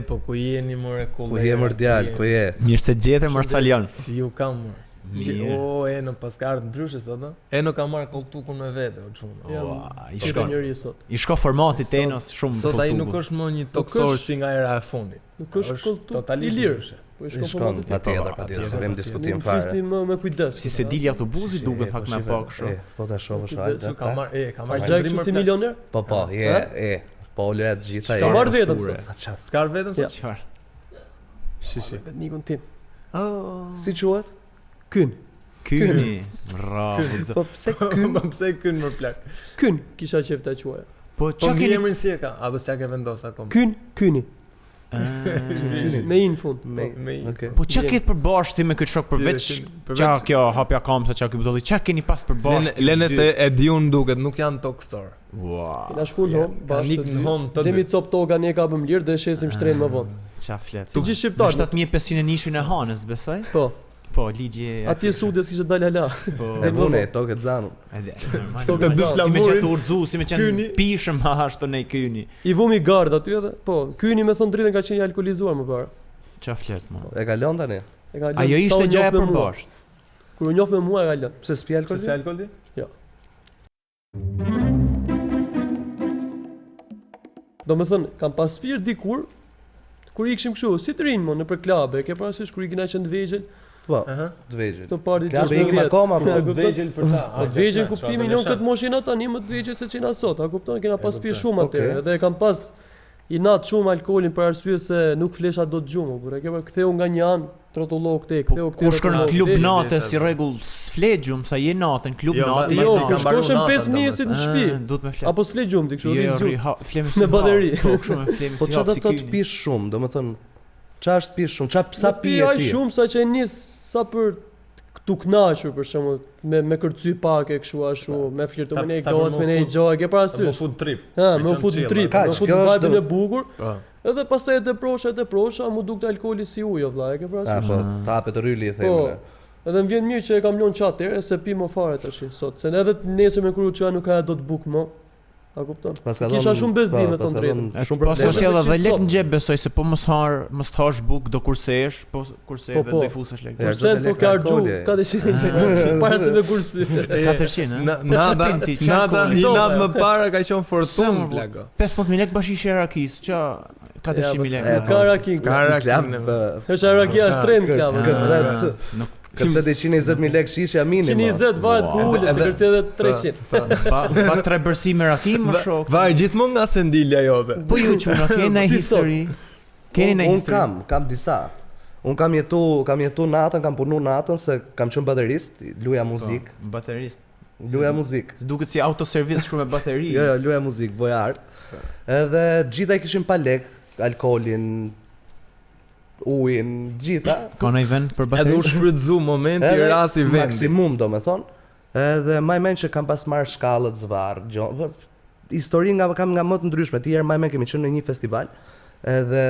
Po ku jeni more Ku je mërdial, ku je? Mirë se gjete Marsalion. Si ju kam more. Eno pas ka ardhur ndryshe sot, a? Eno ka marrë koltukun me vete, o çuna. I shko formati Tenos shumë sot ai nuk është më një toksor si nga era e fundit. Nuk është koltuk totalisht ndryshe. Po i shkon patjetër, se vem diskutim fare. Flisni me kujdes. Si se dili autobusi duket pak më pak kështu. Po ta shohësh atë. Ka marrë gjak si milioner? Po, po le të gjitha. Ka marrë vetëm sot. S'ka vetëm sot. Çfarë? Shi. Nikun tim. Si quhet? Kyni. Bravo. Po pse kyn? Pse kyn më plak? Kyn kisha qef ta quaj. Po çka keni emrin si e ka? Apo s'ja ke vendos akoma? Kyni. Me i në fund. Po çka ket përbashkë ti me këtë shok përveç çka kjo hapja kamsa çka ky butolli çka keni pas përbashkë? Lene se e diun duket nuk janë toksor. Wow. Na shkon hom, bashkë. Demi cop toga ne ka bëm lirë dhe shesim shtren më vonë. Ça flet. Ti gjithë shqiptar. 7500 nishin e Hanës, besoj? Po, ligji. Atje sudës kishte dalë hala. Po. E vone tokë zanu. Si me çet urzu, si me çan pishëm ashtu ne kyni. I vumi gard aty edhe. Po, kyni me thon drejtën ka qenë i alkolizuar më parë. Ça flet më. E ka lënë tani. Ajo ishte gjë e përbashkët. Kur u njoh me mua e ka lënë. Pse s'pi alkol? S'pi alkol ti? Jo. Do me thënë, kam pas pirë dikur, kur i këshim këshu, si të rinë më në për klabe, ke parasysh kur i kina qenë të vegjel? Po, të vegjel. Të parë ditë klabe ikim akoma, të vegjel për ta. Po të vegjel kuptimi non këtë moshin ata një më të vegjel se qena sot, a kupton, kena pas pirë shumë atëre, edhe kam pas i natë shumë alkoolin për arsye se nuk flesha do të gjumë, kur e ke ktheu nga një anë, trotullok këtej, ktheu këtej. Kur shkon në klub natë si rregull s'fle gjumë, sa je natën klub natë. Jo, kur shkoshin 5 mjesë në shtëpi. Duhet me flet. Apo s'fle gjumë ti kështu Jo, flem si në bateri. Po kështu me flem si. Po çfarë do të pish shumë, domethënë çfarë është pish shumë, sa pije ti? Ai shumë sa që nis sa për tu knaqur për shembull me kërcy pak e kështu ashtu me flirtonimin e gos me një gjë ke parasysh. Me fut trip. Me fut trip, me fut vibe e bukur. Edhe pastaj e deprosha, mu dukte alkooli si ujë vëlla, e ke parasysh. Po, tapet rryli i themën. Edhe më vjen mirë që e kam lënë çat herë se pi më fare tash sot, se edhe nesër me kur u çaj nuk ka do të buk më. A kupton? Kisha shumë bezdim me ton drejtën. Shumë probleme. Po sjella dhe lek në xhep besoj se po mos hash buk do kursesh, po kurse vendoj fusesh lek. Kurse po ka arxhu, ka dëshirë. Para se me kurse. 400, ë? Nada, një natë më para ka qenë fortunë plago. 15000 lekë bashish e rakis, ç'a 400.000 lekë. Ka rakin. Është rakia shtren klab. Këtë 120.000 lekë shishja minimum. 120 varet ku ulë, se kërcet edhe 300. Pa tre bërsi me rakim më shok. Vaj gjithmonë nga sendilja jote. Po ju çuna keni një histori. Keni një histori. Un kam disa. Un kam jetu natën, kam punu natën se kam qenë baterist, luaja muzikë. Baterist. Luaja muzikë. Duket si autoservice shumë me bateri. Jo, luaja muzikë, boja art. Edhe gjithaj kishin pa lek, alkoolin, ujin, gjitha. Ka në i vend për bateri? Edhe u shfrytzu momenti rasti vendi. Maksimum do me thonë. Edhe maj men që kam pas marrë shkallët zvarë. Histori kam nga më të ndryshme. Tjerë maj men kemi qenë në një festival. Edhe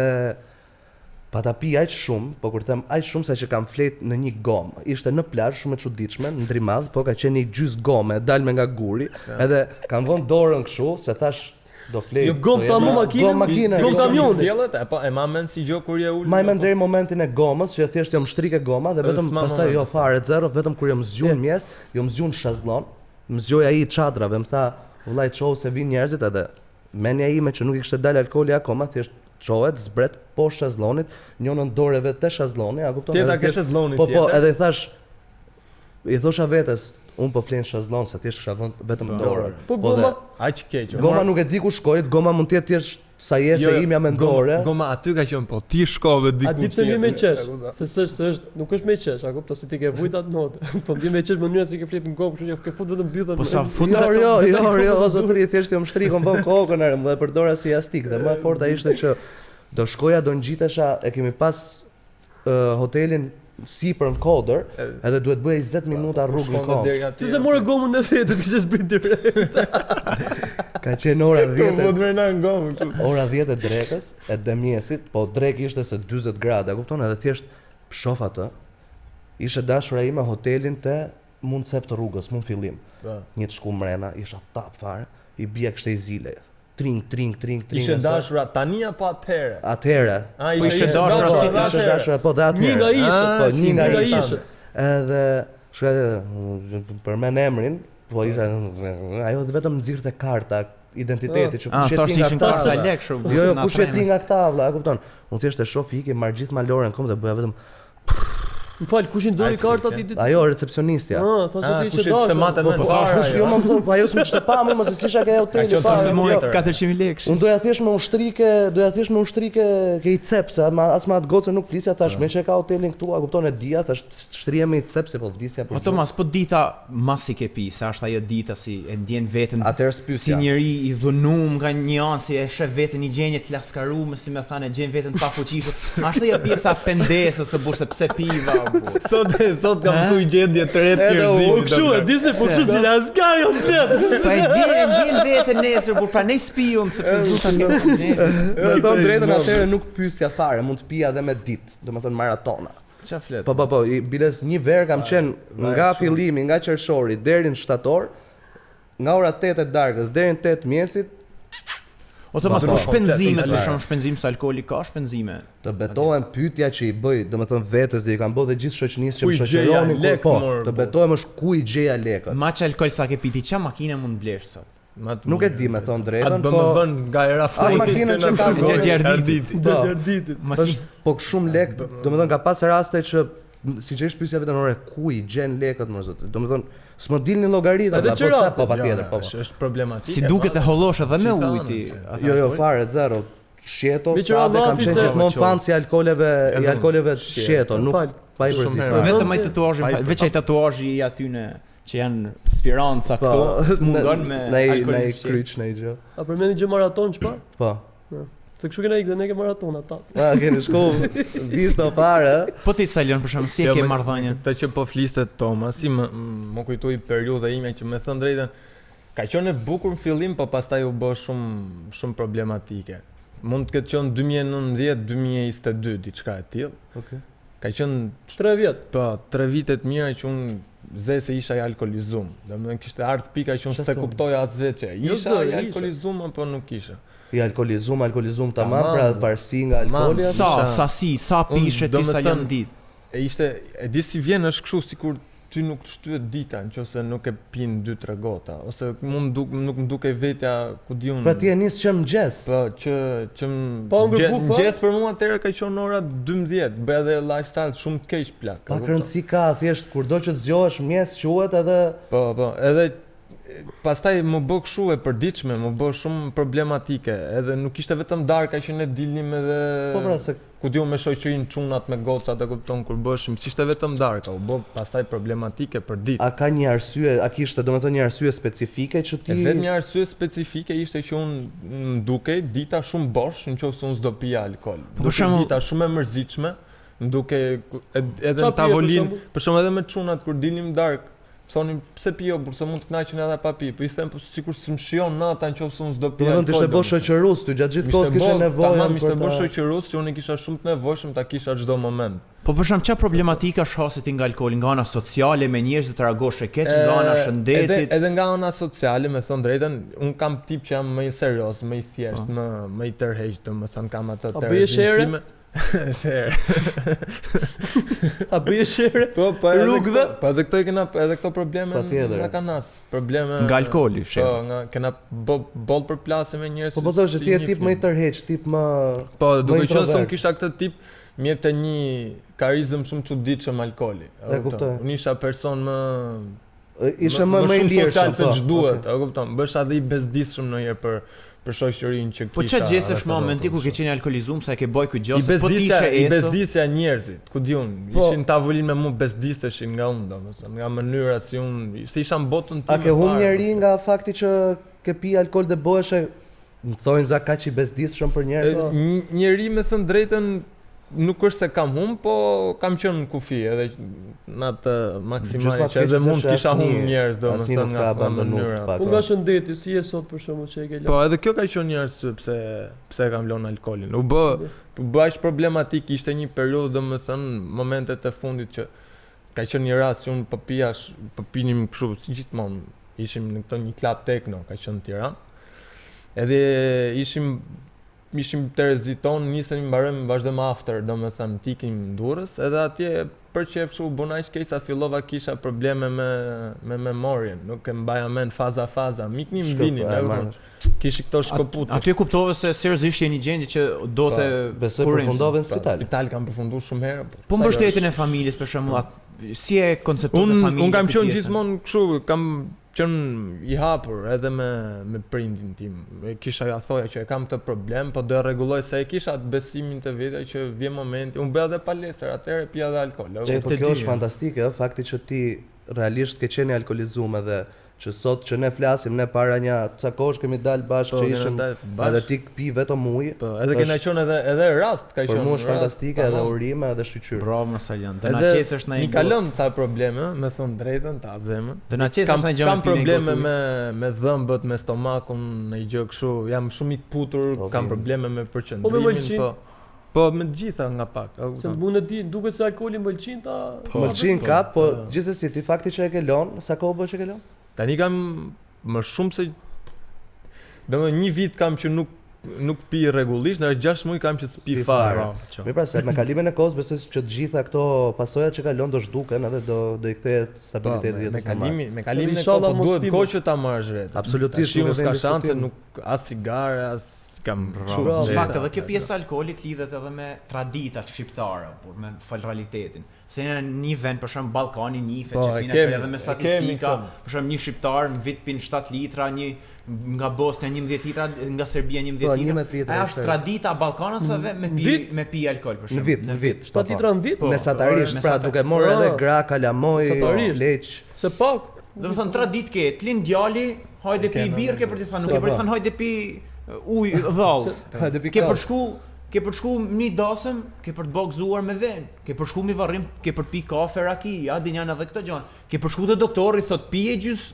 pa ta pi aq shumë, po kur them aq shumë sa që kam flet në një gomë. Ishte në plazh shumë e çuditshme, në Ndrimadh, po ka qenë një gjys gome, dalme nga guri. Edhe kam vënë dorën kështu se thash do flej. Jo gom pa mu makinë, gom kamioni. Vjellet, po e ma mend si gjë kur je ul. Ma mend deri momentin e gomës, që thjesht jam shtrike goma dhe vetëm pastaj jo fare zero, vetëm kur jam zgjun mjes, jam zgjun shazllon, më zgjoj ai çadrave, më tha, vllai çau se vin njerëzit edhe menja ime që nuk i kishte dalë alkooli akoma, thjesht çohet zbret poshtë shazllonit, njënën dorëve te shazlloni, a kupton? Teta ke shazllonit. Po, edhe i thosha vetes, un po flen shazllon se thjesht kisha vënë vetëm dorën. Po goma aq keq. Goma nuk e di ku shkoi, goma mund të jetë thjesht sa jese imja mendore. Goma aty ka qenë, po ti shkove diku. A di pse më qesh? Se s'është, nuk është më qesh, a kupton se ti ke vujt atë notë. Po më qesh në mënyrë se ke flet në gokë, kështu që ke fut vetëm bytën. Po sa fut jo, zotëri thjesht jam shtrikon vën kokën e më përdora si jastik dhe më fort ai ishte që do shkoja do ngjitesha, e kemi pas hotelin sipër në Kodër, edhe duhet bëj 20 minuta rrugë në kohë. Si se morë gomën në vetë, të kishe zbrit direkt. Ka qenë ora 10. Po të në gomë kështu. Ora 10 e drekës, e dëmjesit, po drek ishte se 40 gradë, kupton, edhe thjesht shoh atë. Ishte dashura ime hotelin te mund cep të rrugës, mund fillim. Një të shku mrena, isha tap fare. i bie kështu i zile. Tring. Ishe dashura tani apo atëherë? Atëherë. Po ishe dashura si Ishe dashura po dhe atëherë. Një nga ishët. Po, një nga ishët. ishët. Edhe përmend emrin, po isha ajo vetëm nxirrte karta identiteti që kush e ti nga këta. Jo, kush e ti nga këta vlla, e kupton? Unë thjesht e shoh iki marr gjithë malorën kom dhe bëja vetëm Më fal, kush i nxori kartat i ditë? ajo recepcionistja. Thashë ti kush ishe e pse dashur. mate më Jo më thon, ajo s'më kishte pa më se s'isha ke hoteli Ka fare. qenë Jo. 400.000 lekë. Unë doja thjesht me ushtrike ke i cep, se as ma atë gocë nuk flisja thash, me që ka hotelin këtu, a kupton e dia, thash shtrije me i cep se po vdisja për. O Tomas, po dita masi ke pi, sa është ajo dita si e ndjen veten Atëherë si spysja. njeri i dhunum nga një anë, si e shef veten një gjenje të laskaruar, si më thanë gjen veten pa fuqishme. Ashtu ja pjesa pendesës së burse pse piva. Sot kam mësuar gjendje të re të njerëzimit. Kështu, di se po kështu si asga jo flet. Pa e gjen veten nesër, por pra ne spion sepse s'du ta ngjoj gjendje. Me thon drejtën atëherë nuk pyesja fare, mund të pija edhe me ditë, domethënë maratona. Ç'a flet? Po, biles një verë kam qenë nga fillimi, nga qershori deri në shtator, nga ora 8 e darkës deri në 8 mjesit, O Tomas, po shpenzimet, komplet, për shkak shpenzim se alkooli ka shpenzime. të betohem pyetja që i bëj, domethënë vetes dhe i kam bërë dhe gjithë shoqënisë që Ku më i shoqëronin gjeja lek, po, mor, të po. betohem është ku i gjeja lekët. Ma që alkool sa ke piti, qa makine mund blesh sot? Nuk e di me thon Atë drejtën, po BMW-n nga era Atë makinën që ka Gjerditit. është po shumë lek, domethënë ka pas raste që sinqerisht pyesja vetëm ore ku i gjen lekët më zot. Domethënë s'më dilni llogaritë, Edhe apo që raste, po patjetër, po. Është problematike. Si duket e hollosh edhe me Si ujti. thanë, Jo, fare, zero. Shjeto, Mi qëra sade kam lafi qenë se- gjithmonë fan si alkoleve shjeto, nuk Fal. pa i Shumë përzi herë. fare. Vetëm ai tatuazhi, veç ai tatuazhi i atyne që janë spiranca Po, këto, mungon me nei alkool. kryç nei gjë. A përmendni gjë maraton çfarë? Po. Se kështu kena ikë dhe ne ke maraton ata. Keni shku visto fare. Po ti Salion për shembull, si e ke marrëdhënien? Këtë që po fliste Toma, si më kujtoi periudha ime që me thënë drejtën, ka qenë e bukur në fillim, po pastaj u bë shumë problematike. Mund të ketë qenë 2019-2022 diçka e tillë. Okej. Ka qenë 3 vjet. po 3 vite të mira që unë ze se isha i alkoolizum. Domethënë kishte ardh pika që unë se kuptoja as vetë që Jo, isha zë, i isha. alkoolizum apo nuk isha. I alkoolizum tamam, Tamam. pra parsi nga alkooli. Tamam. Sa pishe ti Salion ditë? E ishte, e di si vjen është kështu sikur ty nuk të shtyhet dita nëse nuk e pin 2-3 gota ose nuk më duke vetja ku diun. Pra ti e nis që mëngjes. Po që Po, ngër buk, po? mëngjes për mua atëherë ka qenë ora 12, bëj edhe lifestyle shumë të keq plak. Pa rëndësi ka, thjesht kurdo që të zgjohesh mëngjes quhet edhe Po, edhe pastaj më bë kështu e përditshme, më bë shumë problematike, edhe nuk ishte vetëm darka që ne dilnim edhe po pra se ku diu me shoqërinë çunat me gocat e kupton kur bëshim, s'ishte vetëm darka, u bë pastaj problematike për ditë. a ka një arsye, a kishte domethënë një arsye specifike që ti E vetëm një arsye specifike ishte që unë më dukej dita shumë bosh nëse unë s'do pija alkool. Për Dukej shembull- dita shumë e mërzitshme, më dukej edhe Qa në pije, për tavolinë, shembull? për shembull edhe me çunat kur dilnim dark, thonin pse pijo, burse mund të kënaqen edhe pa pi. Po i them po sikur s'm shijon nata nëse unë s'do pija. domethënë të ishte bosh shoqërus, ty gjatë gjithë kohës kishe nevojë. Tamam, ishte bosh shoqërus që unë kisha shumë të nevojshëm ta kisha çdo moment. Po për shembull, çfarë problematika shhaset ti nga alkooli, nga ana sociale me njerëz të reagosh e keq, nga ana shëndetit? Edhe nga ana sociale, me thon drejtën, un kam tip që jam më i serioz, më i thjesht, më i tërheq, domethënë kam atë A bëje shere? time. Shere. A bëje shere? Po, Rrugëve? Po edhe këto i kena edhe këto probleme Patjetër. nga kanas, probleme Nga alkooli, Po, shere. nga kena boll për plasje me njerëz. Po thosh ti je tip më i tërheq, tip më Po, duke qenë se introvert. unë kisha këtë tip, më jepte një karizëm shumë çuditshëm alkooli. E kuptoj. Unë isha person më ishe më i shumë lirshëm social se po. ç'duhet, e kupton? Bësh edhe i bezdisshëm ndonjëherë për shoqërinë që kisha. Po çfarë gjesesh rreth momenti rrotës. kur ke qenë alkoolizum sa e ke boj këtë gjë, I se po ti bezdisja, ishe i eso. bezdisja njerëzit, ku diun, Po. ishin tavolinë me mua bezdisteshin nga unë domethënë, nga mënyra si unë, se isha në botën time. A ke humbë fare. njeri nga fakti që ke pi alkool dhe bëhesh më thonë za kaq i bezdisshëm për njerëz? Njeri me thënë drejtën nuk është se kam humbë, po kam qenë në kufi edhe në atë maksimale Gjysma që edhe keqe mund se kisha asnjë- humbë njerëz asnjë domethënë nuk ka nga abandonuar mënyra. pak. Po nga shëndeti, si je sot për shembull që e ke Po lënë? edhe kjo ka qenë një arsye pse kam lënë alkoolin. U bë aq problematik, ishte një periudhë domethënë momentet e fundit që ka qenë një rast që unë po pinim kështu si gjithmonë, ishim në këtë një klub techno, ka qenë në Tiranë. Edhe ishim Terezi ton, nisëm mbarojmë vazhdojmë after, domethënë tikim Durrës, edhe atje për çef çu bona aq keq sa fillova kisha probleme me memorien, nuk e mbaja mend faza, miknim vinin, kishi këto shkoput. Aty kuptove se seriozisht je një gjendje që do të besoj përfundove në spital. Spital kam përfunduar shumë herë. Po mbështetjen e familjes për shembull, si e koncepton familja? Unë kam qenë gjithmonë kështu, kam qenë i hapur edhe me prindin tim. Kisha ja thoja që e kam këtë problem, po do e rregulloj se e kisha atë besimin të vetë që vjen momenti. Unë bëja edhe palestër, atëherë pija edhe alkool. Po kjo është fantastike, fakti që ti realisht ke qenë alkoolizuar edhe që sot që ne flasim, ne para një ca kohësh kemi dalë bashkë që ishim edhe ti pi vetëm ujë. Po, edhe kena qenë edhe rast ka qenë. Për mua është fantastike edhe urime edhe shqyqyrë. Bravo Marsalian. Do na qesësh në një. Mi kalon sa probleme, me thon drejtën, ta zemën. Do na qesësh në gjë. Kam probleme me dhëmbët, me stomakun, në gjë kështu. Jam shumë i kputur, kam probleme me përqendrimin, po me të gjitha nga pak. Se mund të di, duket se alkooli mëlçin ta. Mëlçin ka, po gjithsesi ti fakti që e ke lënë, sa kohë bë që e ke lënë? Tani kam më shumë se domethënë një vit kam që nuk pi rregullisht, në 6 muaj kam që s'pi fare. Mirë, pra se me kalimin e kohës besoj që të gjitha këto pasojat që kalon do zhduken edhe do i kthehet stabiliteti jetës së madhe. Me kalimin e kohës duhet kohë që ta marrësh re. Absolutisht, nuk ka shanse, nuk as cigare, as kam shumë. Në fakt edhe kjo pjesë alkoolit lidhet edhe me traditat shqiptare, por me realitetin. Se në një vend, për shembull Ballkani njihet që pinë edhe me statistika, për shembull një shqiptar në vit pin 7 litra, një nga Bosnia 11 litra, nga Serbia 11 litra. Ajo është tradita ballkanasave me pi alkool për shembull. Në vit. 7 litra në vit? Mesatarisht, pra duke marrë edhe gra, kalamoj, leç. Se pak. Domethënë traditë ke, të lind djali, hajde pi birr, ke për të thënë, nuk e për të thënë hajde pi ujë dhall. Ke për shku një dasëm, ke për të gëzuar me ven, ke për shku mi varrim, ke për pi kafe, raki, ja dinjan edhe këtë gjanë. Ke për shku të doktori, thot pije gjys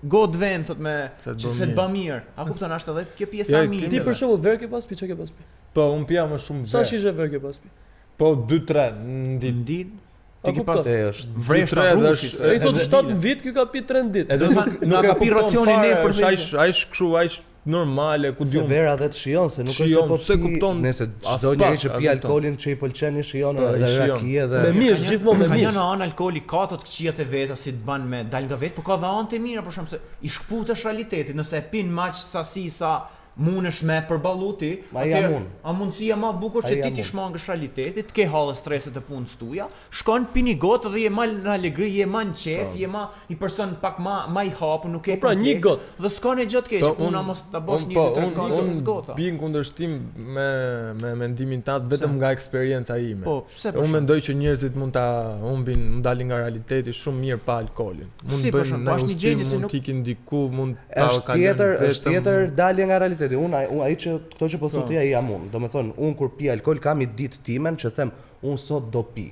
god ven, thot me që se të ba mirë. A kupton ashtë edhe kjo pjesa mirë. Ti për shembull ver ke pas pi, çka ke pas pi? Po, unë pija më shumë ver. Sa shishe ver ke pas pi? Po 2-3 në ditë. Ti ke pas vresh ta rrushis. Ai thotë 7 vit, ky ka pi 3 ditë. Nuk ka pi racionin e për ai kështu, ai normale, ku diun. Se vera dhe të shijon, se nuk është po se kupton. Nëse çdo njeri që pi alkoolin që i pëlqen i shijon edhe raki edhe me mirë, gjithmonë me mirë. Ka një anë alkooli ka ato të këqijat e veta si të ban me dal nga vet, por ka dhe anë të mira, për shembull se i shkputesh realitetit, nëse e pin maq sasi sa munesh me përballuti, a mundësia më e bukur që ti të shmangësh realitetit, të ke hallë streset e punës tuaja, shkon pini gotë dhe je më në alegri, je më në qef, je më i person pak më i hapur, nuk e pra një gotë. Dhe s'ka ne gjë të keq, puna mos ta bosh një ditë të gota. Unë bin kundërshtim me mendimin tat vetëm nga eksperjenca ime. Po, pse unë mendoj që njerëzit mund ta humbin, mund dalin nga realiteti shumë mirë pa alkoolin. Mund bëjnë një gjendje se nuk ikin diku, mund ta kalojnë. Është tjetër dalje nga realiteti. Ai që këto që po thotë ai jam unë. Domethënë, unë kur pi alkool kam i ditë timen që them unë sot do pi.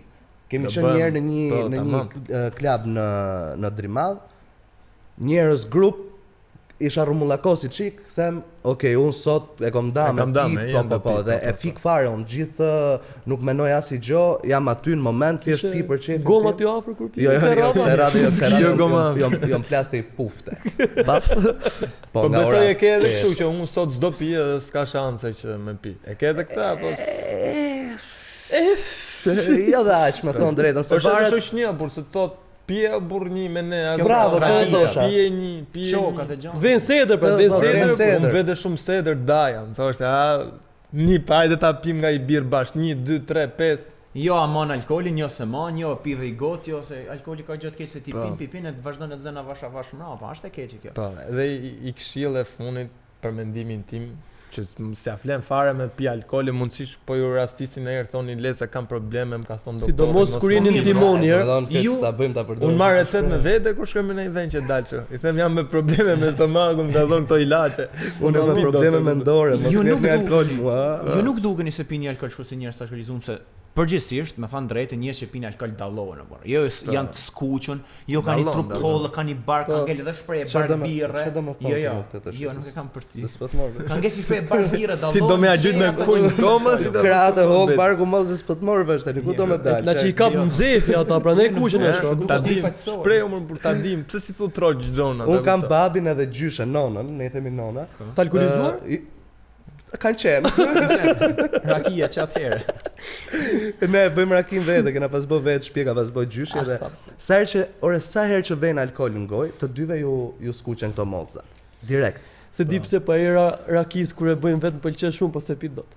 Kemi qenë një herë në një klub në Drimadh. Njerëz grup isha rrumullakosi çik, them, okay, unë sot e kam dam po dhe e fik fare unë gjithë nuk mendoj asgjë, jam aty në moment thjesht pi për çefin. Goma ty afër kur pi. Jo, se radhë, jam plastë pufte. Baf. Po besoj e ke edhe kështu që unë sot s'do pi edhe s'ka shanse që me pi. E ke edhe këtë apo? Jo dhe aq, më thon drejtën, se varet shoqënia por se thot pije burrni me ne. Bravo, këtë dosha. Pije çokat e gjatë. Vën sedër, pra vën sedër. Unë vete shumë sedër dajan, thoshte, një pajde ta pim nga i birr bash, 1 2 3 5. Jo amon alkoolin, jo se man, jo pi dhe i got, jo se alkooli ka gjë të keq se ti pin e të vazhdon të zëna vash mbrapa, është e keq kjo. Po, edhe i këshill e funit për mendimin tim që s'ja flen fare me pi alkool, mundësisht po ju rastisin në herë thoni le se kam probleme, më ka thonë doktori. Sidomos kur jeni në timon herë. Ju ta bëjmë ta përdorim. Unë marr recetë me vete kur shkojmë në një vend që dalço. I them jam me probleme me stomakun, më ka thonë këto ilaçe. Unë me probleme mendore, mos me alkool mua. Ju nuk dukeni se pini alkool kështu si njerëz të alkoolizuar se Përgjithsisht, me thënë drejtë, njerëz që pinë alkool dallohen apo. Jo janë të skuqur, jo kanë një trup kollë, kanë një bar, kanë ngel edhe shpreh bar birre. Jo, nuk e kam për ti. Kanë ngel si shpreh bar birre dallohen. Ti do më ajit me punj Thomas, Kratë hop barku mall se s'po të morr vesh tani, ku do më dal? Na që i kap nxefi ata, prandaj kuqen e shoh. Ta dim, shprehu më për ta dim, pse si thot troç xona. Un kam babin edhe gjyshen nonën, ne themi nona. Të alkoolizuar? Kanë qenë. Rakia që atëherë. Ne bëjmë rakim vetë, kena pas bë vetë shtëpi, ka pas bë gjyshi edhe sa herë që vjen alkool në gojë, të dyve ju skuqen këto mollza. Direkt. Se di pse pa era rakis kur e bëjmë vetë pëlqen shumë, po se pi dot.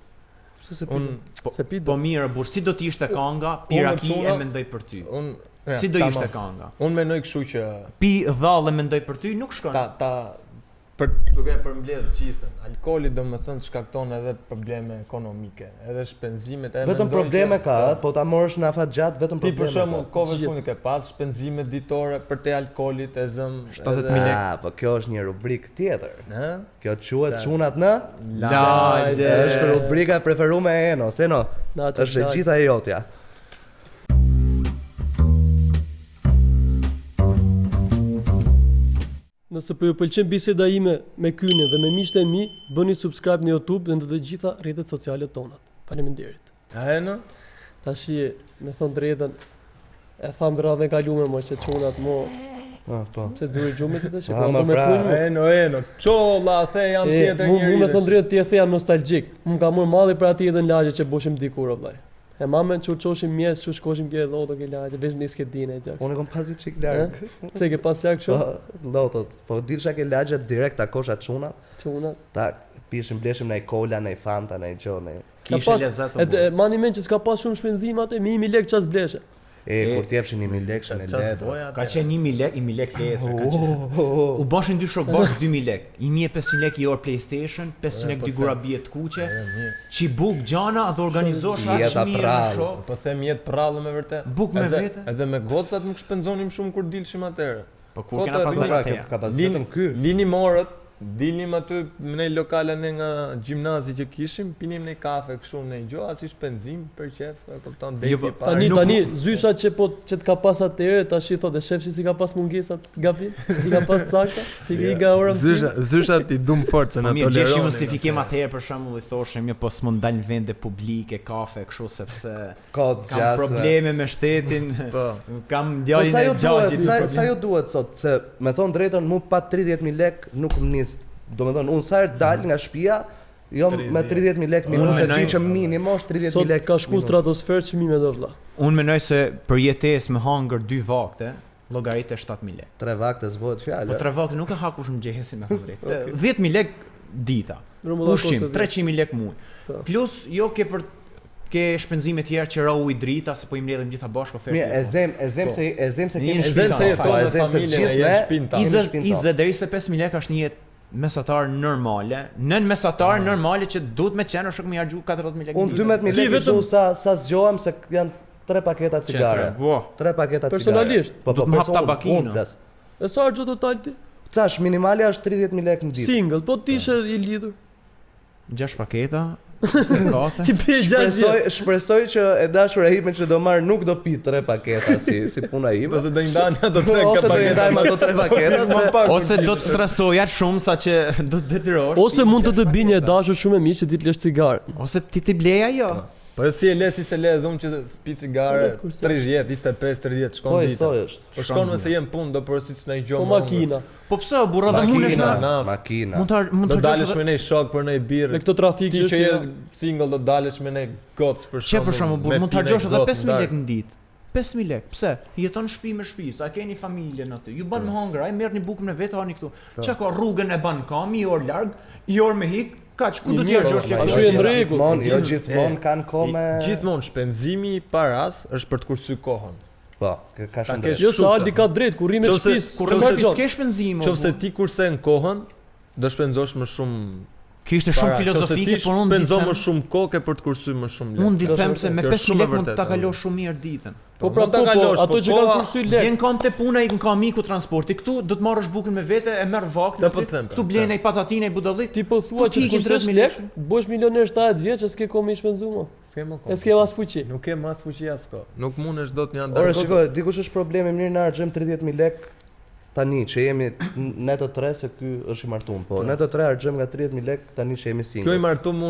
Se pi Po mirë, burr, si do të ishte kanga, pi raki e mendoj për ty. Si do ishte kanga? Unë mendoj kështu që pi dhall e mendoj për ty nuk shkon. Për duke përmbledh gjithën. Alkooli domethënë shkakton edhe probleme ekonomike, edhe shpenzimet, edhe vetëm probleme ka, po ta morësh në afatgjat vetëm probleme. Ti për shembull kohën fundit ke pas shpenzime ditore për te alkoolit e zëm 70.000 lekë. Po kjo është një rubrikë tjetër. Ë? Kjo quhet çunat në lagje. Është rubrika e preferuar e Enos, Eno. Është e gjitha e jotja. Nëse po ju pëlqen biseda ime me Kynin dhe me miqtë e mi, bëni subscribe në YouTube dhe në të gjitha rrjetet sociale tonat. Faleminderit. Eno? Tashi, me thon drejtën, e tham radhën e kaluar më që çunat mo. Po. Se duhet gjumit të tash. Eno. Çolla, the jam tjetër njëri. Mu me thon drejtë ti e the jam nostalgjik. Mu ka marr malli për atë jetën lagje që boshim dikur vllai. E mamën që qoshim mjes, që shkoshim kje loto ke lagje, vesh nis ke dine e gjak. Unë kom pasi çik larg. Pse ke pas larg kështu? Lotot, po dilsha ke lagje direkt ta kosha çunat. Çunat. Ta pishim bleshim në kola, në Fanta, në gjone. Kishe lezet të burr. Mani men që s'ka pas shumë shpenzim atë, me 1000 lekë ças bleshe. Kur t'jepshin 1000 lekë në letë. Ka qenë 1000 lekë letër, ka qenë. U boshin dy shok bosh 2000 lekë. 1500 lekë i orë PlayStation, 500 lekë dy gura bie të kuqe. Çibuk gjana dhe organizosh aq mirë shok. Po them jetë prallë me vërtet. Buk me vete. Edhe me gocat nuk shpenzonim shumë kur dilshim atëherë. Po kur kena pas dhënë ka pas vetëm ky. Lini morët, dilnim aty në lokale ne nga gjimnazi që kishim, pinim në kafe kështu në gjë, as i shpenzim për qef, e kupton deti pa. Tani zyshat që të ka pas atëherë, tash i thotë shefshi si ka pas mungesat gabim, si ka pas cakta, si i ga ora. Zyshat i dum forcën ato. Mirë, gjeshim justifikim atëherë për shembull i thoshim, jo po s'mund dal në vende publike, kafe kështu sepse kam probleme me shtetin. Po. Kam djalin e xhaxhit. Sa ju duhet sot, se me thon drejtën mu pa 30000 lekë nuk më domethënë unë sa herë dal nga shtëpia, jo me 30000 lekë minus se di që minimo është 30000 lekë. Sot ka shku stratosferë çmime do vlla. Unë mendoj se për jetesë me hangër 2 vakte, llogaritë 7000 lekë. 3 vakte s'bëhet fjalë. Po 3 vakte nuk e ha kush më gjehesi me drejtë. 10000 lekë dita. Ushqim 300000 lekë muaj. Plus jo ke për ke shpenzime tjera që ra uji drita se po i mbledhim gjitha bashkë ofertë. Mirë, e zem se kemi shpinë. 20 deri 25000 lekë është një jetë mesatar normale. Nën mesatar normale që duhet me qenë është më harxhu 14000 lekë. Unë 12000 lekë do sa zgjohem se janë 3 paketa cigare. 3 paketa cigare. Personalisht. Po më hap tabakinë. E sa harxho total ti? Thash minimale është 30000 lekë në ditë. Single, po ti ishe i lidhur. 6 paketa. Shpresoj që e dashura ime që do marr nuk do pi 3 paketa si puna ime. Ose do i ndani ato 3 paketa. Ose do i ndajmë ato 3 paketa. Ose do të stresoja shumë sa që do të detyrohesh. Ose mund të binje e dashur shumë e mirë që ti të lësh cigare. Ose ti blej ajo. Po si e le si se le dhunë që spi cigare 30, 25, 30 shkon ditë. Po shkon nëse jem punë do porosiç në gjë. Po makina. Po pse burra do mundesh na makina. Mund të dalësh me një shok për një birrë. Me këto trafik që je single do dalësh me një gocë për shkak. Çe për shkakun mund të harxhosh edhe 5000 lekë në ditë. 5000 lekë. Pse? Jeton në shtëpi me shtëpi, sa keni familjen aty. Ju bën me hëngër, ai merrni bukën e vet hani këtu. Çka ka rrugën e ban kam, i orë larg, i orë me hik. Kaç ku do të harxhosh lekë? Ashtu e në rregull. Jo gjithmonë kanë kohë. Gjithmonë shpenzimi i paras është për të kursyer kohën. Po, ka shumë. Jo sa Aldi ka drejt, kur rrimë shtëpis, kur rrimë s'ke shpenzim. Nëse ti kursen kohën, do shpenzosh më shumë. Kjo ishte shumë filozofike, por unë shpenzon më shumë kohë për të kursyer më shumë lekë. Unë di them se me 5000 lekë mund ta kalosh shumë mirë ditën. Po pra ta kalosh, ato që kanë kursyer lekë. Vjen kam te puna, i ka miku transporti këtu, do të marrësh bukën me vete, e merr vaktin. Këtu blen ai patatinë ai budallik. Ti po thua që 3000 lekë, bësh milioner 70 vjeç, s'ke kohë më shpenzuar. E s'kem as fuqi. Nuk kem as fuqi as ko. Nuk mundesh dot një Ore, shiko, dikush është problemi mirë na harxojmë 30.000 lekë tani që jemi ne të tre se ky është i martuar, po ne të tre harxojmë nga 30.000 lekë tani që jemi single. Kjo i martum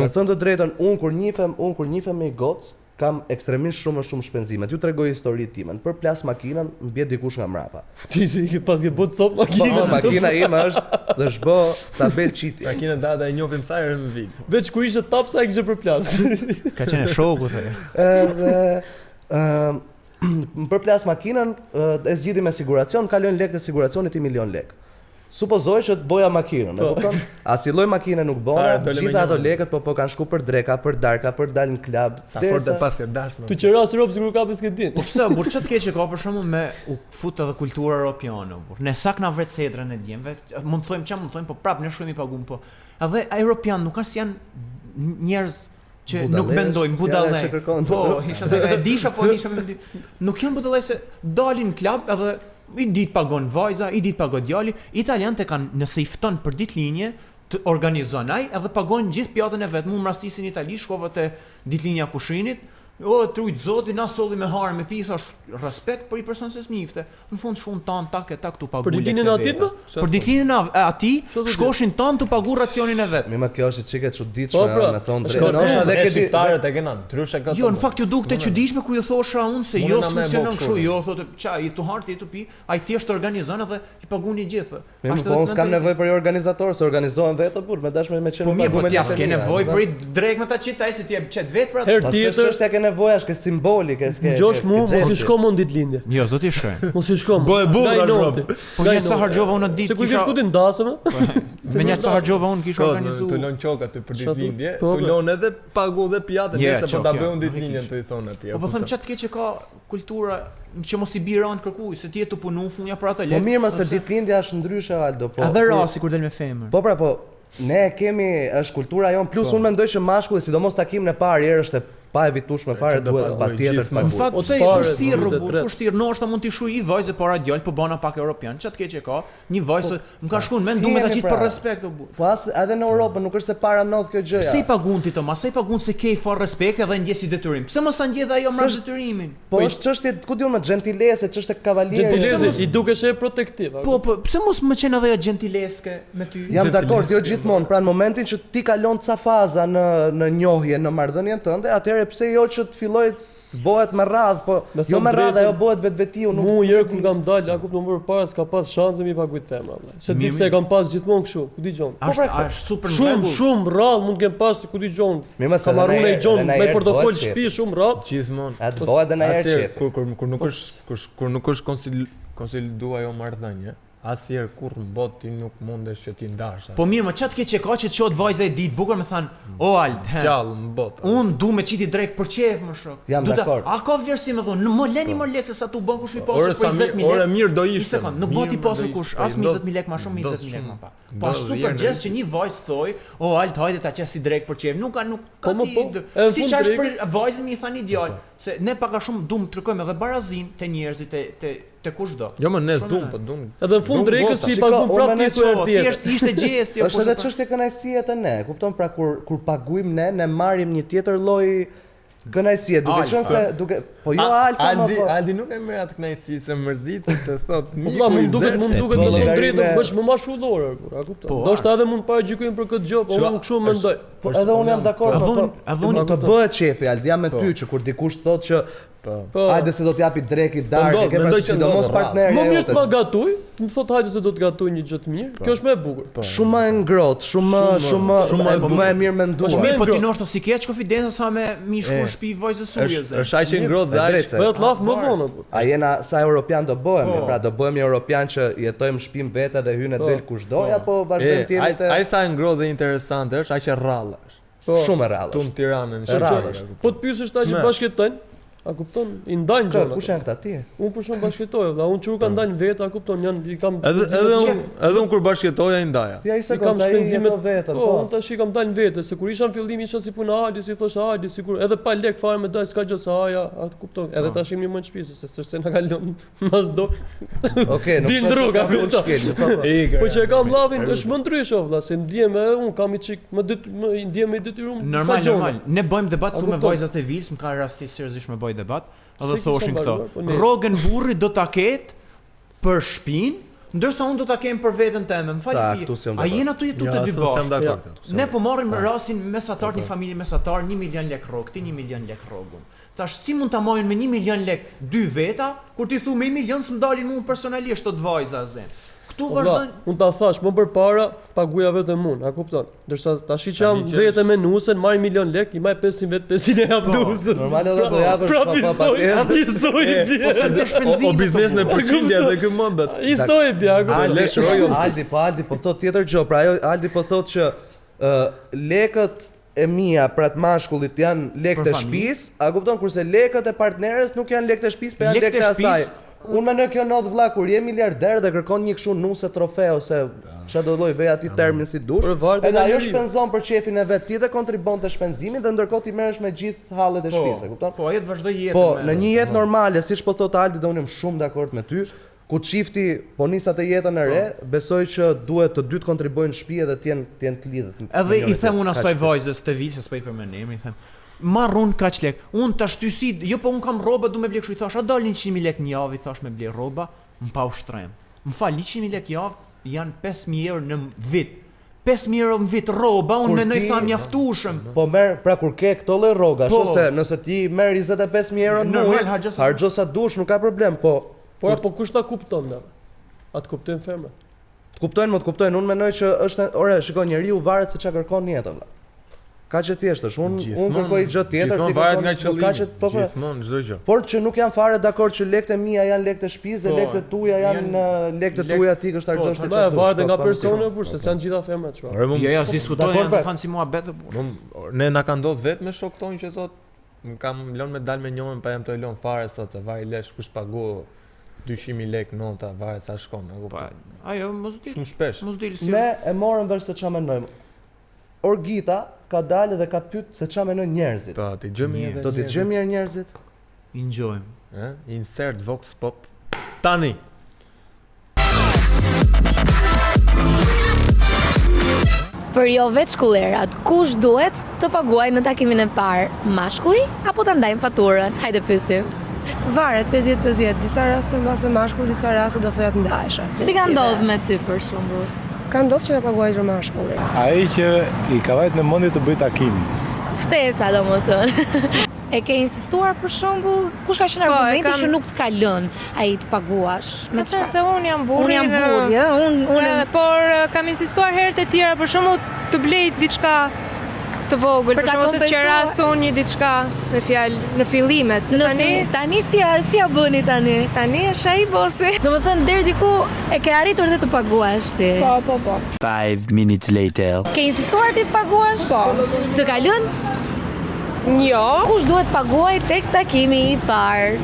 Me thënë të drejtën, unë kur njifem me i gocë, kam ekstremisht shumë shpenzime. Ju tregoj historitë time. Për plas makinën, mbje dikush nga mrapa. Ti që pas ke bot top makinën. Po, makina ime është bë tabel çiti. Makina data e njohim sa herë në vit. Veç kur ishte tapsa e kishe për plas. Ka qenë shoku the. Edhe për plas makinën e zgjidhi me siguracion, kalojnë lekë të siguracionit i 1.000.000 lekë. Supozoj që të boja makinën, e kupton? As i lloj makine nuk bona, gjitha ato lekët po kanë shku për dreka, për darka, për dalë në klub. Sa forte pas ke dashur. Tu që ras rob sikur ka s'ke din. Po pse, burr ç't keq që ka për shembull me u fut edhe kultura europiane, burr. Ne sak na vret sedrën e djemve, mund të thojmë çam, mund të thojmë, po prap ne shkojmë i pagum, po. Edhe europian nuk kanë si janë njerëz që nuk mendojnë budallë. Po, isha e disha, po isha me nuk janë budallë se dalin në klub edhe i ditë pagon vajza, i ditë pagon djali, italianët e kanë nëse i fton për ditëlinje të organizon ai edhe pagon gjithë pjatën e vet. Mu më rastisin në Itali, shkova te ditëlinja Kushrinit. O trujt zoti na solli me harë me pisa respekt për i person se s'mifte. Në fund shkon tan tak e tak tu pagu lekë. Për ditëlinën atit më? Për ditëlinën e atij shkoshin tan tu pagu racionin e vet. Më kjo është çike çuditshme, me thon drejt. Ndoshta edhe ke shqiptarët e kenë ndryshe këto. Jo, në fakt ju dukte çuditshme kur ju thosha unë se jo funksionon kështu. Jo, thotë çaj, i tu harti, i tu pi, ai thjesht organizon edhe i paguni gjithë. Po unë s'kam nevojë për organizator, se organizohen vetë burr, me dashme me çelë. Po mirë, po ti as ke nevojë për drejt me ta qitaj se ti e çet vet për atë. Herë tjetër është ke nevoja, është simbolike, s'ke. Gjosh mu, mos i shko më në ditëlindje. Jo, zoti shkoj. Mos i shko. Bo e burr rob. Po një ca harxova unë ditë. Se ku shku ti ndasëm? Me një ca harxova unë kisha organizuar. Të lën çoka ty për ditëlindje, të lën edhe pagu dhe pjatë nëse po ta bëun ditëlindjen të i thonë atij. Po them çat keq që ka kultura që mos i bi rand kërkuj, se ti e të punu funja për atë lekë. Po mirë, se ditëlindja është ndryshe Aldo, po. Edhe rasti kur del me femër. Po pra, po ne kemi është kultura jon, plus unë mendoj që mashkulli, sidomos takimin e parë herë është pa evitueshme fare, duhet patjetër të paguaj. Në fakt, ose është thirrë, kushtir noshta mund t'i shuj i vajzë para djalë, po bana pak europian. Çat keq e ka, një vajzë më ka shkuar mend duhet ta qit për respekt o burr. Po as edhe në Europë nuk është se para ndodh kjo gjëja. Pse i pagun ti Tomas? Pse i pagun se ke fort respekt edhe ndjesi detyrim? Pse mos ta ndjedh ajo me detyrimin? Po është çështje, ku diun me gentilese, çështje kavalieri. Gentilese i dukesh e protektiv. Po pse mos më qen edhe ajo gentileske me ty? Jam dakord, jo gjithmonë, pra në momentin që ti kalon ca faza në njohje, në marrëdhënien tënde, atëherë pse jo që filloj bëhet me radhë, po jo me radhë, ajo bëhet vetvetiu, nuk. Mu herë kur kam dalë, aku më për para s'ka pas shanse mi paguajt femra vëlla. Se di pse e kam pas gjithmonë kështu, ku dëgjon. Është super rregull. Shumë rradh mund të kem pas ku dëgjon. Kam marrë një gjon me portofol shtëpi shumë rradh. Gjithmonë. Atë bëhet edhe në herë çef. Kur nuk është konsoliduar ajo marrëdhënie. Asnjëherë kurrë në botë ti nuk mundesh që ti ndash. Po mirë, më çat keq që ka që çohet vajza e ditë bukur më than, "O Alt, gjallë në botë. Un du me çiti drejt për çef më shok." Jam dakord. A ka vlerësi më thon, "Më leni më lekë se sa tu bën kush i pasur për 20.000 lekë." Ora mirë do ishte. Një sekond, nuk bëti pasur kush as 20.000 lekë më shumë, 20.000 lekë më pak. Po super gjest që një vajzë thoj, "O Alt, hajde ta qesi drejt për çef." Nuk ka ti. Si çash për vajzën më i thani djalë, se ne pak a shumë dum tregojmë edhe barazin te njerëzit te kushdo. Jo më nes dum, po dum. Edhe në fund drekës ti pagun prapë ti ku erdhi. Thjesht ishte gjesti apo. Është edhe çështje kënaqësie te ne. Kupton, pra kur paguajmë ne marrim një tjetër lloj kënaqësie, duke qenë se po jo alfa më po. Aldi nuk e merr atë kënaqësi se mërzitet se thot miku. Mund duket në fund drejtë bësh më mashullore, a kupton? Ndoshta edhe mund paragjykojmë për këtë gjë, po unë kështu mendoj. Po edhe unë jam dakord, po të bëhet shefi Aldi, jam me ty që kur dikush thotë që hajde se do t'japi dreki darkë, ke parasysh sidomos partneri. Më mirë të ma gatuj, të më thot hajde se do të gatuj një gjë të mirë. Kjo është më e bukur. Shumë më ngrohtë, shumë më e mirë menduar. Është mirë, po ti noshta si keq konfidenca sa me mi shkuar në shtëpi vajzës suje. Është aq e ngrohtë dhe aq. Po të laf më vonë. A jena sa europian do bëhemi, pra do bëhemi europian që jetojmë në shtëpinë vetë dhe hyjnë del kushdo, apo vazhdojmë të jemi te. Ai sa e ngrohtë dhe interesante është, aq e rrallë është. Shumë e rrallë. Tum Tiranën. Rrallë. Po të pyesësh ta që bashkëtojnë, A kupton? I ndajnë gjona. Kush janë këta ti? Unë për shumë bashkëtoj, valla, unë që u kanë ndajnë vetë, a kupton, janë i kam Edhe unë kur bashkëtoja i ndaja. Ja i sekond, ai jeto vetën, po. Unë tash i kam dalë vetë, se kur isha në fillim isha si puna Adi, si thosh Adi, sikur edhe pa lek fare me dal s'ka gjë sa aja, a kupton? Edhe tash jemi më në shtëpi, se s'është na ka lënë mas do. Okej, nuk Din rruga, kupton. Po që kam llavin është më ndryshe valla, se ndjem unë kam i çik më ndjem me detyrum. Normal. Ne bëjmë debat këtu me vajzat e Vils, më ka rasti seriozisht me bëj debat, edhe thoshin këto. Rrogën burri do ta ketë për shtëpinë, ndërsa unë do ta kem për veten time. Më fal fije. A jena tu jetu të dy bashkë? Ne po marrim rastin mesatar, një familje mesatar, 1 milion lek rrogë, ti 1 milion lek rrogën. Tash si mund ta marrin me 1 milion lek dy veta, kur ti thu me 1 milion s'm dalin mua personalisht të vajza zen. Këtu vazhdon. Unë ta thash më përpara paguja vetëm unë, a kupton? Ndërsa tash që jam vetë me nusën, marr 1 milion lek, i maj 500 vet, 500 e jap nusën. Normal edhe do japësh pa. O biznes në përqindje dhe ky mëmbet. I soi bja. Aldi po thot tjetër gjë, pra ajo Aldi po thot që lekët e mia për atë mashkullit janë lekët e shtëpisë, a kupton, kurse lekët e partneres nuk janë lekët e shtëpisë, por janë lekët e asaj. Unë mendoj kjo ndodh vlla kur je miliarder dhe kërkon një kështu nuse trofe ose çfarë do lloj vej aty termin si dush. Edhe ajo shpenzon për qefin e vet, ti dhe kontribon te shpenzimin dhe ndërkohë ti merresh me gjithë hallet e shtëpisë, e kupton? Po, ajo të vazhdoj jetën. Po, në një jetë normale, siç po thot Aldi, dhe unë jam shumë dakord me ty, ku çifti po nis atë jetën e re, besoj që duhet të dy të kontribojnë në shtëpi edhe të jenë të lidhur. Edhe i them unë asaj vajzës të Vilës, s'po i përmend emrin, i them marrun kaq lek. Unë tash ty si, jo po un kam rroba, du me ble kështu, i thash, a dalin 100.000 lek një javë, i thash me ble rroba, më pa ushtrem. Më fal, 100.000 lek javë janë 5.000 euro në vit. 5.000 euro në vit rroba, unë mendoj sa mjaftueshëm. Po merr, pra kur ke këto lloj rrogash, ose nëse ti merr 25.000 euro në muaj, harxho sa dush, nuk ka problem, po kush ta kupton ne? A të kuptojnë femra? Të kuptojnë, unë mendoj që është, ore, shikoj, njeriu varet se çka kërkon në jetë vëlla. Ka që thjesht është, unë kërkoj gjë tjetër, ti varet nga qëllimi, po gjithmonë çdo gjë. Por që nuk jam fare dakord që lekët e mia janë lekët e shtëpisë dhe lekët e tuaja janë lekët e tuaja ti që harxhosh të çfarë. Varet nga personi burse, se janë gjitha femra çfarë. Jo, diskutojnë, do thonë si muhabet burse. Ne na ka ndodhur vetë me shoktonj që thotë kam lënë me dal me njërin pa jam të lënë fare sot se vaj lesh kush pagu 200.000 lek nota, varet sa shkon, e kupton. Ajo mos di. Shumë shpesh. Mos di si. Ne e morëm vesh se çfarë mendojmë. Orgita ka dalë dhe ka pyet se çfarë mendojnë njerëzit. Po, ti gjëmi edhe. Do t'i gjë mirë njerëzit. Enjoyim. Insert Vox Pop tani. Për jo veç shkullerat, kush duhet të paguajë në takimin e parë, mashkulli apo ta ndajmë faturën? Hajde pyesim. Varet 50-50, disa raste mbase mashkull, disa raste do thoya të ndajshë. Si ka ndodhur me ty për shembull? Ka ndodhur që ka paguajtur mashkulli. Ai që i ka vajt në mendje të bëj takimin. Ftesa domethënë. E ke insistuar për shembull, kush ka qenë argumenti që nuk të ka lënë ai të paguash? Me çfarë se unë jam burri. Unë jam burri, unë por kam insistuar herët e tjera për shembull të blej diçka të vogël, për shembull se qeras unë një diçka me fjalë në fillimet, se tani si ja bëni tani? Tani është ai bosi. Domethënë deri diku e ke arritur dhe të paguash ti. Po. 5 minutes later. Ke insistuar ti të paguash? Po. Të ka lënë? Jo. Kush duhet paguaj tek takimi i parë?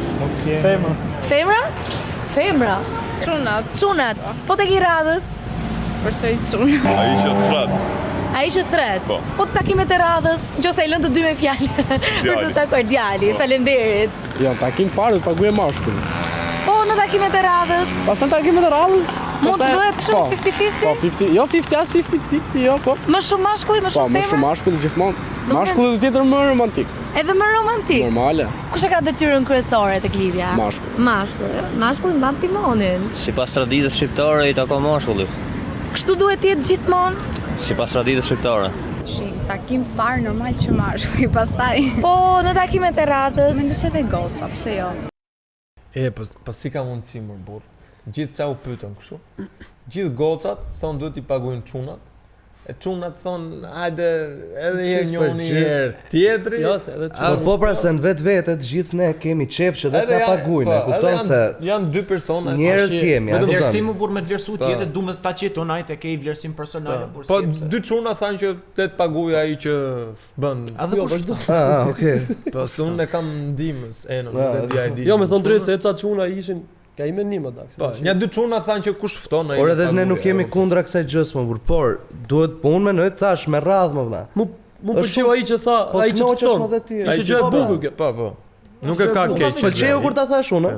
Femra? Çunat. Po tek i radhës? Përsëri çunat. Ai që thret. Po të takimet e radhës, nëse e lën të dy me fjalë. Për të takuar djali. Faleminderit. Jo, takim parë të paguaj mashkull. Po në takimet e radhës. Pastaj takimet e radhës. Mund të bëhet kështu 50-50? Po 50, jo 50 as 50-50, jo po. Më shumë mashkull, më shumë femra? Po, më shumë mashkull gjithmonë. Mashkulli do të jetë më romantik. Edhe më romantik. Normale. Kush e ka detyrën kryesore tek lidhja? Mashkulli mban timonin. Sipas traditës shqiptare i takon mashkullit. Kështu duhet të jetë gjithmonë? Sipas traditës shqiptare. Takim parë normal që mashkulli, pastaj. Po në takimet e radhës. Mendoj se edhe goca, pse jo? Pas si ka mundësi më burr. Gjithë çau pyetën kështu. Gjithë gocat son duhet i paguajnë çunat. E çunat thon, hajde edhe herë njëri herë tjetri. Jo, se edhe Po pra se në vetë të gjithë ne kemi qef që dhe t'na pagujnë, kupton se janë dy persona. njerëz kemi, a kupton? Vlerësim u burr me vlerësu tjetër, duhet ta qeton ai te ke i vlerësim personal. Po dy çuna thanë që te të paguaj ai që bën. Jo, vazhdo. Okay. Po unë e kam ndihmës, nuk e di ai di. Jo, me thon drejt se ca çuna ishin ka i menim më daks. Po, një dy çuna thanë që kush fton ai. Por edhe ne nuk jemi kundra kësaj gjës më burr, por duhet po unë mendoj thash me radhë më vëlla. Mu pëlqeu ai që tha, ai që fton. Ishte gjë e bukur kjo. Po. Nuk e ka keq. Pëlqeu kur ta thash unë.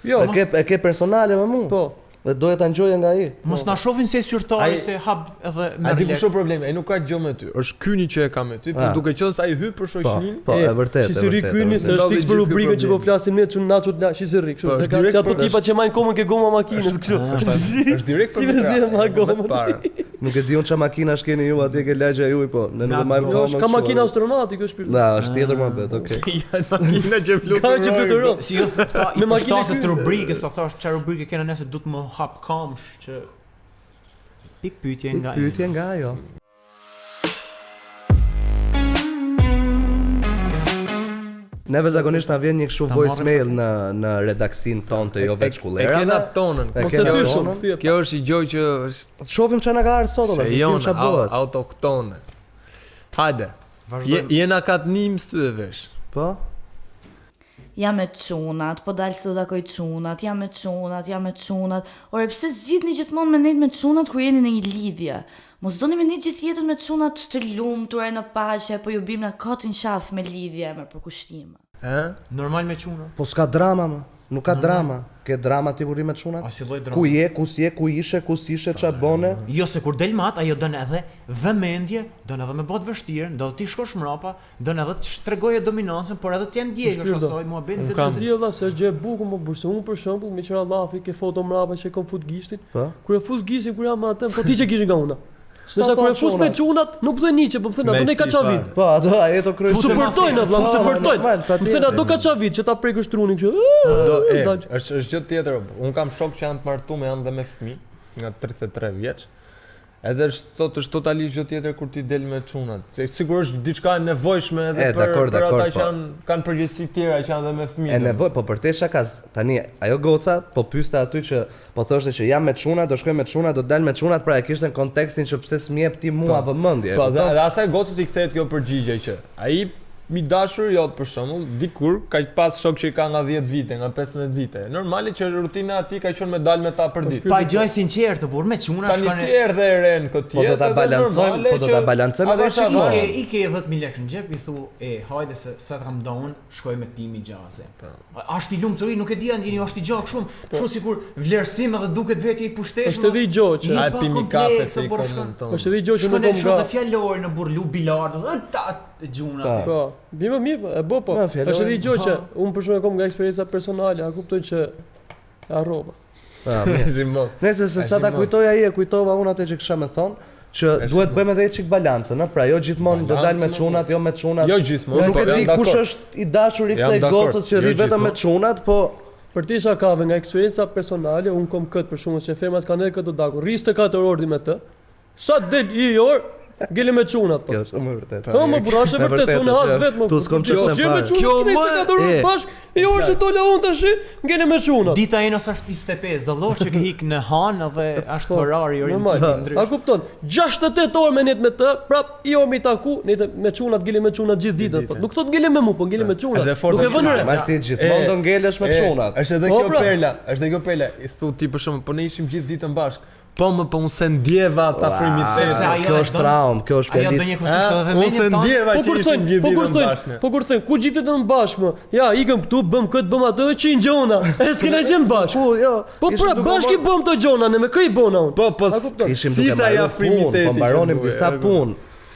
Jo, e ke personale me mua. Po. Dhe doja ta ngjoja nga ai. Mos na shohin se syrtari se hap edhe me. A di kush është problemi? Ai nuk ka gjë me ty. Është kyni që e ka me ty, por duke qenë se ai hyr për shoqërinë. Po, e vërtetë. Shisiri kyni se është fiks për rubrikën që po flasim ne çun naçut la shisiri, kështu se ka ato tipa që majnë komën ke goma makinës kështu. Është direkt për para. Nuk e di unë ç'a makinash keni ju atje ke lagja juaj, po ne nuk e majmë komën. Është ka makinë astronauti kjo shpirt. Na, është tjetër më bet, okay. Janë makina që fluturojnë. Si jo tha, me makinë të rubrikës, ta thash ç'a rubrikë kena nëse duhet më hap kamsh që pik pyetje nga ajo. Neve zakonisht na vjen një kështu voicemail në redaksin tonë të jo veç kullerave. E kena tonën. Mos e thyshum. Kjo është i gjë që shohim ç'a na ka ardhur sot, ose s'dim ç'a bëhet. Autoktone. Hajde. Jena katnim syvesh. Po? Jam me çunat, po dalë se do takoj çunat, jam me çunat. Ore pse zgjidhni gjithmonë me nejt me çunat kur jeni në një lidhje? Mos doni me nejt gjithë jetën me çunat të lumtura në paqe, po ju bim në kotin qaf me lidhje me përkushtime. Normal me çuna. Po s'ka drama më. Nuk ka drama. Ke drama ti kur i me çunat? Ku je, ku si je, ku ishe, ç'a bone? Jo se kur del mat, ajo don edhe vëmendje, don edhe me bot vështirë, do ti shkosh mrapa, don edhe të shtregoje dominancën, por edhe të janë ndjekësh asaj muhabet. Ka ndjella se është gjë e bukur më burse unë për shembull, me qira Allafi ke foto mrapa që kom fut gishtin. Kur e fus gishtin kur jam me atë, po ti që kishin nga una. Nëse kur e fus me çunat, nuk thën niçe, po më thënë ato ne kaçavit. Po, ato ai to kryej. Suportojnë vëlla, suportojnë. Më thënë ato kaçavit që ta prekësh trunin kështu. Është gjë tjetër. Un kam shok që janë të martuar, janë dhe me fëmijë nga 33 vjeç. Edhe është totalisht gjë tjetër kur ti del me çunat. Se sigurisht diçka e nevojshme edhe për ata që kanë përgjegjësi tjera që janë dhe me fëmijë. E nevoj, po për te shakaz. Tani ajo goca po pyeste aty që po thoshte që jam me çunat, do shkoj me çunat, do dal me çunat, pra e kishte në kontekstin që pse s'mjep ti mua vëmendje. Po, dhe asaj gocës i kthehet kjo përgjigje që ai mi dashur jo për shembull, dikur ka pas shok që i ka nga 10 vite, nga 15 vite. Normali që rutina e tij ka qenë me dal me ta për ditë. Pa gjë sinqertë, por me çuna shkon. Tani ti erdhe e ren këtë jetë. Po do ta balancojmë edhe shikoj. I ke 10000 lekë në xhep, i thu, hajde se sa të kam dhon, shkoj me timi xhaze. Është i lumturi, nuk e di ndjeni, është i gjak shumë. Kështu sikur vlerësim edhe duket vetë i pushteshëm. Është edhe i gjoq, ai pimi kafe se i komenton. Është edhe i gjoq që nuk kam nga fjalor në burlu bilard, të gjuna. Po, bime mirë, e bo po. Është edhe i gjë që unë për shumë e kom nga eksperienca personale, a kuptoj që e harrova. Nëse se sa ta kujtoj ai e kujtova unë atë që kisha më thon, që duhet bëjmë edhe çik balancën, pra jo gjithmonë do dal me çunat, jo me çunat. Jo gjithmonë. Nuk e di kush është i dashur i kësaj gocës që rri vetëm me çunat, po për ti shakave nga eksperienca personale, unë kom këtë për shkakun që fermat kanë edhe këtë dagu. Rriste 4 orë me të. Sa del i orë Gele me çunat po. Kjo është më vërtet. Po më burrë është vërtet, unë has vetëm. Tu s'kam çfarë të fare. Kjo më bash, i orë që dola unë tash, ngele me çunat. Dita e nos është 25, dallosh që ke hik në Han edhe është orari orientim ndrysh. A kupton? 68 orë me net me të, prap i orë me taku, ne me çunat, ngele me çunat gjithë ditën. Po nuk thot ngele me mua, po ngele me çunat. Nuk e vënë re. Marti gjithmonë do ngelesh me çunat. Është edhe kjo perla, është edhe kjo perla. I thu ti për shkak po ne ishim gjithë ditën bashkë. Po më po unë se ndjeva ata frymit. Kjo është traum, kjo është fjali. Ajo do një kusht edhe vëmendje. Unë se ndjeva që ishim gjithë ditën bashkë. Po kur thën, ku gjitet në bashkë? Ja, ikëm këtu, bëm këtë, bëm atë, çin gjona. E s'kena gjën bashkë. Po, jo. Po pra bashkë bëm të gjona, ne me kë i bëna unë. Po, ishim duke marrë punë, po mbaronim disa punë.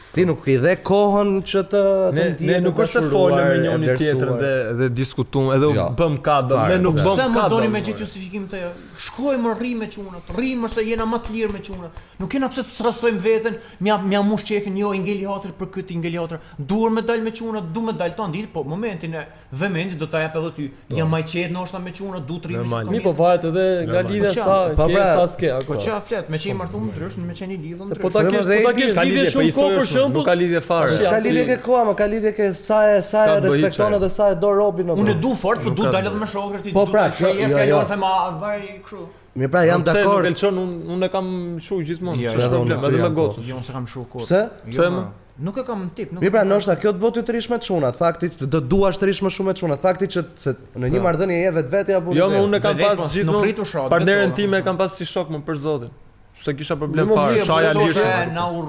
Ti nuk i dhe kohën që të Ne nuk është se folëm me njëri tjetrin dhe diskutojmë edhe bëm kadë, ne nuk bëm kadë. Sa më doni me gjithë gjithë justifikim të shkojmë rri me çunat, rrimë se jena më të lirë me çunat. Nuk kena pse të strasojmë veten, mja mush qefin, jo i ngeli hatër për këtë i ngeli hatër. Duhet me dal me çunat, du me dal ton ditë, po momentin e vëmendit do ta jap edhe ty. Jam më i qetë ndoshta me çunat, du të rri me çunat. Mi po varet edhe nga lidhja sa ke sa ske. Po ç'a flet, me që i martuar ndrysh, me çeni lidhur ndrysh. Po ta kesh lidhje shumë kohë për shembull. Nuk ka lidhje fare. Ska lidhje ke koha, më ka lidhje ke sa e respekton edhe sa e do robin. Unë du fort, po du dalë edhe me shokët ti. Po pra, fjalon them vaj kru. Mirë pra, jam dakord. Nuk pëlqen, unë e kam shuh gjithmonë. Edhe me gocën. Jo, se kam shuh kot. Pse? Pse më? Nuk e kam tip, nuk. Mirë pra, ndoshta kjo të bëj ty të rish me çunat, fakti të duash të rish më shumë me çunat, fakti që se në një marrëdhënie je vetvete apo jo, unë e kam pas gjithmonë. Partneren time e kam pas si shok më për zotin. Se kisha problem fare, shaja lirshëm. Na u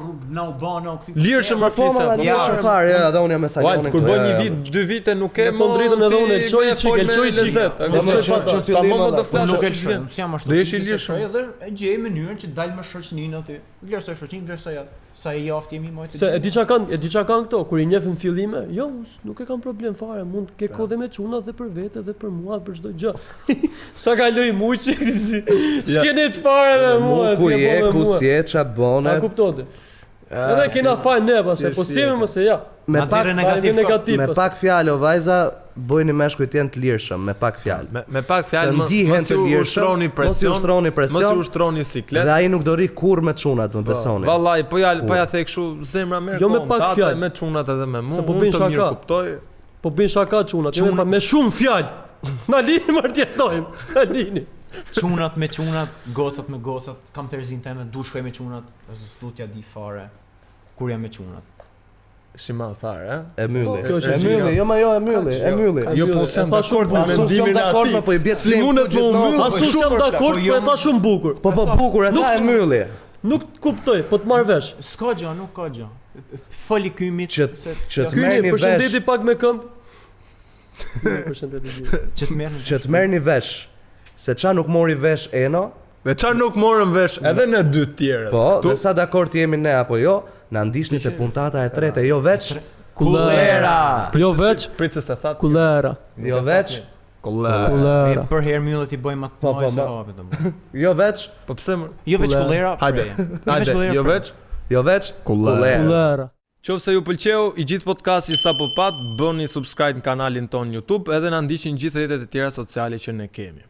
bën, na u kthy. Lirshëm më flisë. Ja, fare, edhe unë jam me salionin. Kur bën një vit, 2 vite nuk e më drejtën edhe unë, çoj çik. Ta më do flash. Nuk e shëm, si jam ashtu. Do jesh i lirshëm edhe e gjej mënyrën që dal me shoqënin aty. Vlerësoj shoqin, vlerësoj atë. Sa e jaftë jemi më të. Se e di çka kanë këto, kur i njeh në fillime, jo, nuk e kam problem fare, mund ke kodë me çunat dhe për vete dhe për mua për çdo gjë. Sa kaloj muçi. S'keni të fare me mua, ku je, ku si e ça bone. A kuptote? Edhe kena fajin ne pastaj, po si më se ja. Me pak fjalë o vajza, bëjni meshkujt janë të lirshëm, me pak fjalë. Me pak fjalë mos ju ushtroni presion, mos ju ushtroni siklet. Dhe ai nuk do rri kurrë me çunat, më besoni. Vallai, po ja the kështu zemra merr. Jo me pak fjalë, me çunat edhe me mua. Po bën shaka, kuptoj. Po bën shaka çunat, jo me shumë fjalë. Na lini martjetojmë, na lini. Çunat me çunat, gocat me gocat, kam terzin teme, du shkoj me çunat, s'du t'ja di fare kur jam me çunat. Si ma fare, e mylli, e mylli. Jo, po s'jam dakord me mendimin e atij. Po i bie flim. Asu s'jam dakord, po e tha shumë bukur. Po bukur, e tha e mylli. Nuk kuptoj, po të marr vesh. S'ka gjë, nuk ka gjë. Fali kymit që të merrni vesh. Përshëndetje pak me këmbë. Përshëndetje. Që të merrni vesh. Se qa nuk mori vesh Eno. Dhe qa nuk morëm vesh edhe në 2 tjerët. Po, dhe sa dakord jemi ne apo jo, na ndishni te puntata e trete, jo veç Kullera. Jo veç Pritës të thatë Kullera. Jo veç Kullera. Për herë myllet i bëjmë atë mojë se hape domo. Jo veç. Po pse më? Jo veç Kullera. Hajde, jo veç. Jo veç Kullera. Qofse ju pëlqeu i gjithë podcasti Sapo Pat, bëni subscribe në kanalin ton YouTube edhe na ndiqni në gjithë rrjetet e tjera sociale që ne kemi.